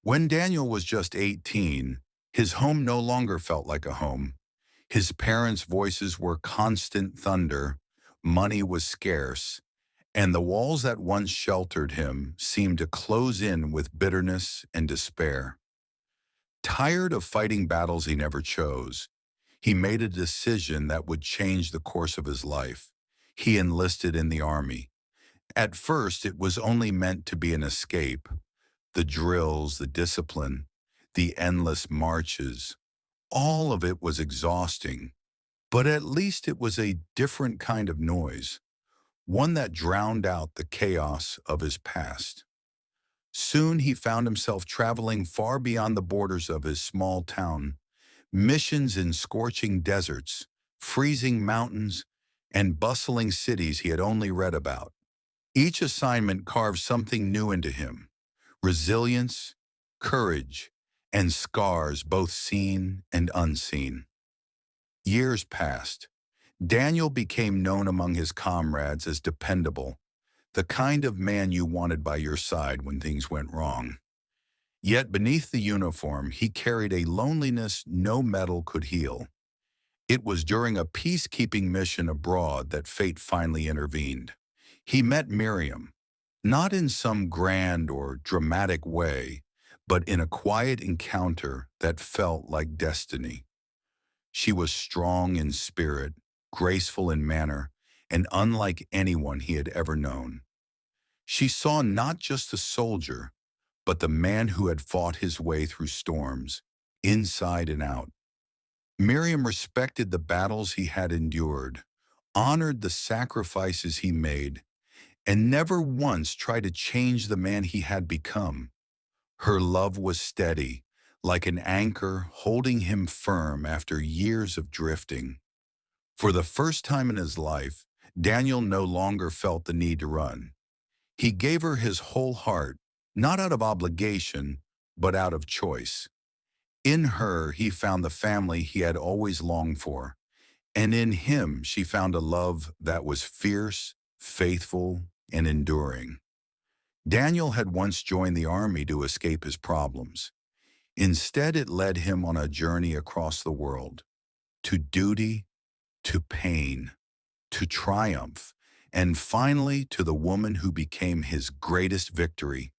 When Daniel was just 18, his home no longer felt like a home. His parents' voices were constant thunder, money was scarce, and the walls that once sheltered him seemed to close in with bitterness and despair. Tired of fighting battles he never chose, he made a decision that would change the course of his life. He enlisted in the army. At first, it was only meant to be an escape. The drills, the discipline, the endless marches, all of it was exhausting. But at least it was a different kind of noise, one that drowned out the chaos of his past. Soon he found himself traveling far beyond the borders of his small town, missions in scorching deserts, freezing mountains, and bustling cities he had only read about. Each assignment carved something new into him: resilience, courage, and scars both seen and unseen. Years passed. Daniel became known among his comrades as dependable, the kind of man you wanted by your side when things went wrong. Yet beneath the uniform, he carried a loneliness no metal could heal. It was during a peacekeeping mission abroad that fate finally intervened. He met Miriam, not in some grand or dramatic way, but in a quiet encounter that felt like destiny. She was strong in spirit, graceful in manner, and unlike anyone he had ever known. She saw not just a soldier, but the man who had fought his way through storms, inside and out. Miriam respected the battles he had endured, honored the sacrifices he made, and never once tried to change the man he had become. Her love was steady, like an anchor holding him firm after years of drifting. For the first time in his life, Daniel no longer felt the need to run. He gave her his whole heart, not out of obligation, but out of choice. In her, he found the family he had always longed for, and in him she found a love that was fierce, faithful, and enduring. Daniel had once joined the army to escape his problems. Instead, it led him on a journey across the world, to duty, to pain, to triumph, and finally to the woman who became his greatest victory.